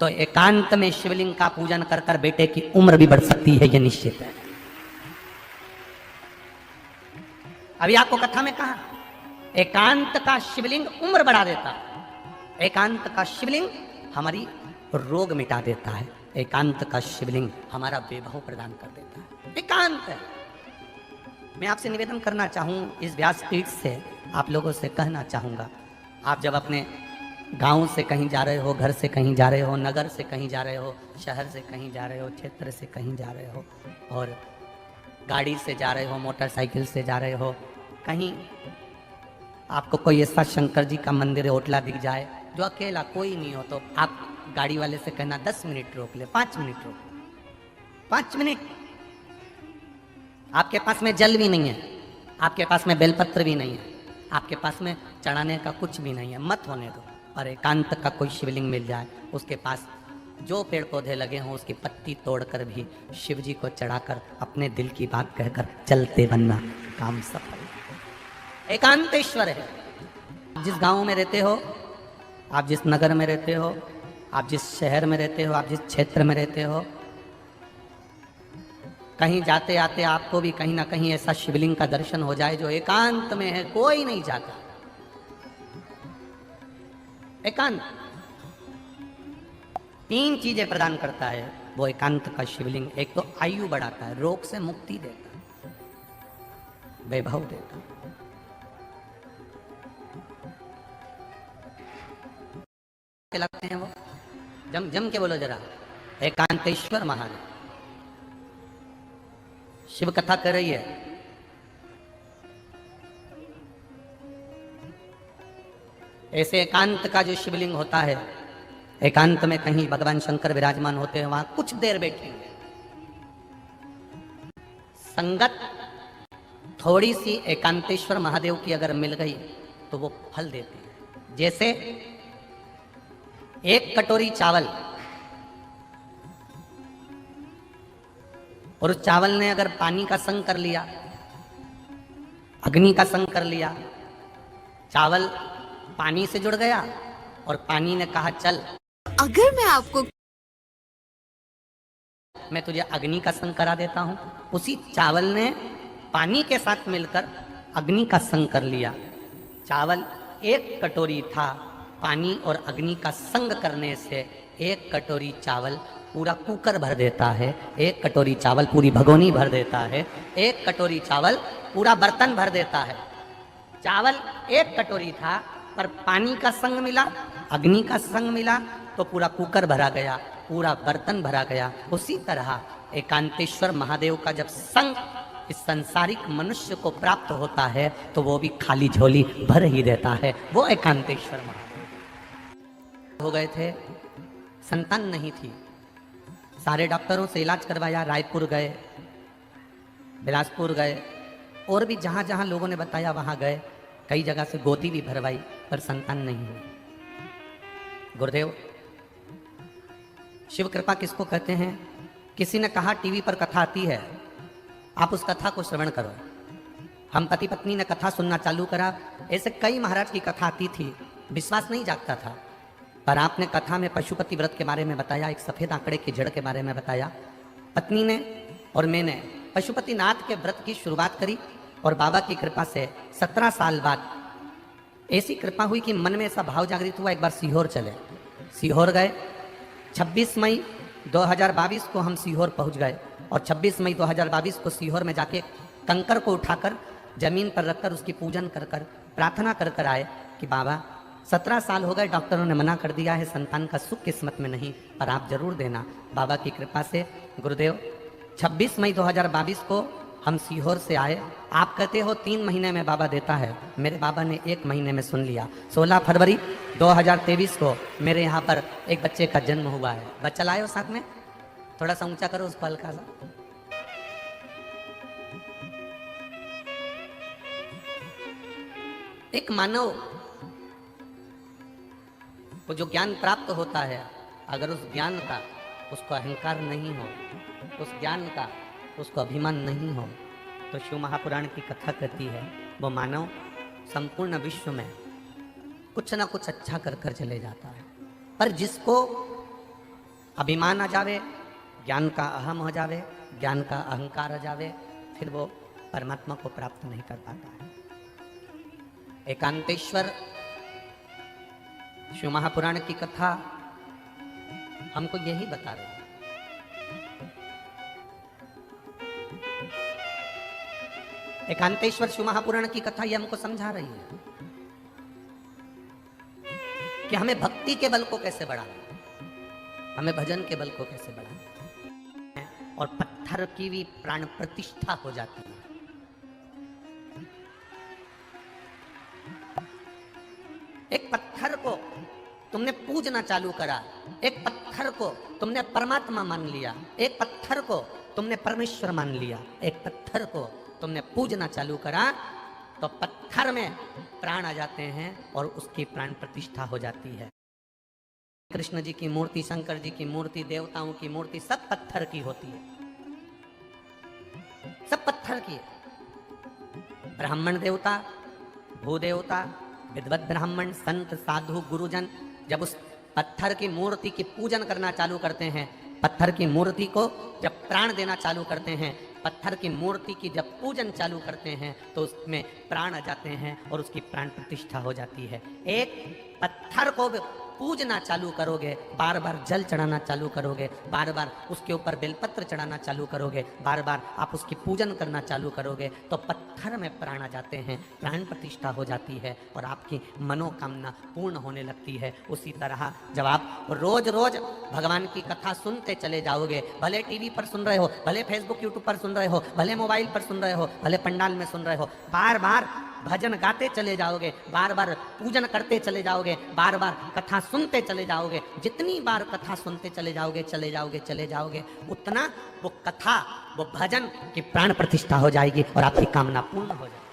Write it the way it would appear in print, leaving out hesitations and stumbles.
तो एकांत में शिवलिंग का पूजन कर कर बेटे की उम्र भी बढ़ सकती है, यह निश्चित है। अभी आपको कथा में कहा एकांत का शिवलिंग उम्र बढ़ा देता है, एकांत का शिवलिंग हमारी रोग मिटा देता है, एकांत का शिवलिंग हमारा वैभव प्रदान कर देता है। एकांत है। मैं आपसे निवेदन करना चाहूँ, इस व्यासपीठ से आप लोगों से कहना चाहूँगा, आप जब अपने गांव से कहीं जा रहे हो, घर से कहीं जा रहे हो, नगर से कहीं जा रहे हो, शहर से कहीं जा रहे हो, क्षेत्र से कहीं जा रहे हो, और गाड़ी से जा रहे हो, मोटरसाइकिल से जा रहे हो, कहीं आपको कोई ऐसा शंकर जी का मंदिर होटला दिख जाए जो अकेला कोई नहीं हो, तो आप गाड़ी वाले से कहना 10 मिनट रोक ले, 5 मिनट रोक, 5 मिनट। आपके पास में जल भी नहीं है, आपके पास में बेलपत्र भी नहीं है, आपके पास में चढ़ाने का कुछ भी नहीं है, मत होने दो। और एकांत का कोई शिवलिंग मिल जाए, उसके पास जो पेड़ पौधे लगे हों उसकी पत्ती तोड़कर भी शिव जी को चढ़ाकर अपने दिल की बात कहकर चलते बनना, काम सफल। एकांतेश्वर है। जिस गांव में रहते हो, आप जिस नगर में रहते हो, आप जिस शहर में रहते हो, आप जिस क्षेत्र में रहते हो, कहीं जाते आते आपको भी कहीं ना कहीं ऐसा शिवलिंग का दर्शन हो जाए जो एकांत में है, कोई नहीं जाता। एकांत 3 चीजें प्रदान करता है वो एकांत का शिवलिंग। एक तो आयु बढ़ाता है, रोग से मुक्ति देता है, वैभव देता है। लगते हैं वो, जम जम के बोलो जरा, एकांतेश्वर महादेव। शिव कथा कर रही है, ऐसे एकांत का जो शिवलिंग होता है, एकांत में कहीं भगवान शंकर विराजमान होते हैं, वहां कुछ देर बैठेंगे, संगत थोड़ी सी एकांतेश्वर महादेव की अगर मिल गई तो वो फल देते हैं। जैसे 1 कटोरी चावल, और उस चावल ने अगर पानी का संग कर लिया, अग्नि का संग कर लिया, चावल पानी से जुड़ गया और पानी ने कहा चल, अगर मैं तुझे अग्नि का संग करा देता हूं। उसी चावल ने पानी के साथ मिलकर अग्नि का संग कर लिया। चावल 1 कटोरी था, पानी और अग्नि का संग करने से 1 कटोरी चावल पूरा कुकर भर देता है, 1 कटोरी चावल पूरी भगोनी भर देता है, 1 कटोरी चावल पूरा बर्तन भर देता है। चावल 1 कटोरी था, पर पानी का संग मिला, अग्नि का संग मिला, तो पूरा कुकर भरा गया, पूरा बर्तन भरा गया। उसी तरह एकांतेश्वर महादेव का जब संग इस संसारिक मनुष्य को प्राप्त होता है तो वो भी खाली झोली भर ही देता है। वो एकांतेश्वर महादेव हो गए थे, संतान नहीं थी, सारे डॉक्टरों से इलाज करवाया, रायपुर गए, बिलासपुर गए, और भी जहां जहां लोगों ने बताया वहां गए, कई जगह से गोदी भी भरवाई, पर संतान नहीं हुई। गुरुदेव, शिव कृपा किसको कहते हैं? किसी ने कहा टीवी पर कथा आती है, आप उस कथा को श्रवण करो। हम पति पत्नी ने कथा सुनना चालू करा, ऐसे कई महाराज की कथा आती थी, विश्वास नहीं जागता था, पर आपने कथा में पशुपति व्रत के बारे में बताया, एक सफेद आंकड़े की जड़ के बारे में बताया। पत्नी ने और मैंने पशुपति नाथ के व्रत की शुरुआत करी, और बाबा की कृपा से 17 साल बाद ऐसी कृपा हुई कि मन में ऐसा भाव जागृत हुआ, एक बार सीहोर चले। सीहोर गए, 26 मई 2022 को हम सीहोर पहुंच गए, और 26 मई 2022 को सीहोर में जाके कंकर को उठाकर जमीन पर रखकर उसकी पूजन कर कर प्रार्थना कर कर आए कि बाबा 17 साल हो गए, डॉक्टरों ने मना कर दिया है, संतान का सुख किस्मत में नहीं, पर आप जरूर देना। बाबा की कृपा से गुरुदेव 26 मई 2022 को हम सीहोर से आए। आप कहते हो 3 महीने में बाबा देता है, मेरे बाबा ने 1 महीने में सुन लिया। 16 फरवरी 2023 को मेरे यहाँ पर एक बच्चे का जन्म हुआ है। बच्चा लाए हो साथ में, थोड़ा सा ऊंचा करो उसको हल्का सा। एक मानव को जो ज्ञान प्राप्त होता है, अगर उस ज्ञान का उसको अहंकार नहीं हो, उस ज्ञान का उसको अभिमान नहीं हो, तो शिव महापुराण की कथा कहती है वो मानव संपूर्ण विश्व में कुछ ना कुछ अच्छा कर कर चले जाता है। पर जिसको अभिमान आ जावे, ज्ञान का अहम हो जावे, ज्ञान का अहंकार आ जावे, फिर वो परमात्मा को प्राप्त नहीं कर पाता है। एकांतेश्वर शिव महापुराण की कथा हमको यही बता रही है। एकांतेश्वर शिव महापुराण की कथा ये हमको समझा रही है कि हमें भक्ति के बल को कैसे बढ़ाना, हमें भजन के बल को कैसे बढ़ाना, और पत्थर की भी प्राण प्रतिष्ठा हो जाती है। एक पत्थर को तुमने पूजना चालू करा, एक पत्थर को तुमने परमात्मा मान लिया, एक पत्थर को तुमने परमेश्वर मान लिया, एक पत्थर को तुमने पूजना चालू करा, तो पत्थर में प्राण आ जाते हैं और उसकी प्राण प्रतिष्ठा हो जाती है। कृष्ण जी की मूर्ति, शंकर जी की मूर्ति, देवताओं की मूर्ति सब पत्थर की होती है, सब पत्थर की है। ब्राह्मण देवता, भूदेवता, विद्वत ब्राह्मण, संत, साधु, गुरुजन जब उस पत्थर की मूर्ति की पूजन करना चालू करते हैं, पत्थर की मूर्ति को जब प्राण देना चालू करते हैं, पत्थर की मूर्ति की जब पूजन चालू करते हैं, तो उसमें प्राण आ जाते हैं और उसकी प्राण प्रतिष्ठा हो जाती है। एक पत्थर को पूजना चालू करोगे, बार बार जल चढ़ाना चालू करोगे, बार बार उसके ऊपर बेलपत्र चढ़ाना चालू करोगे, बार बार आप उसकी पूजन करना चालू करोगे, तो पत्थर में प्राण आ जाते हैं, प्राण प्रतिष्ठा हो जाती है और आपकी मनोकामना पूर्ण होने लगती है। उसी तरह जब आप रोज रोज भगवान की कथा सुनते चले जाओगे, भले टीवी पर सुन रहे हो, भले फेसबुक यूट्यूब पर सुन रहे हो, भले मोबाइल पर सुन रहे हो, भले पंडाल में सुन रहे हो, बार बार भजन गाते चले जाओगे, बार बार पूजन करते चले जाओगे, बार बार कथा सुनते चले जाओगे, जितनी बार कथा सुनते चले जाओगे, उतना वो कथा, वो भजन की प्राण प्रतिष्ठा हो जाएगी और आपकी कामना पूर्ण हो जाएगी।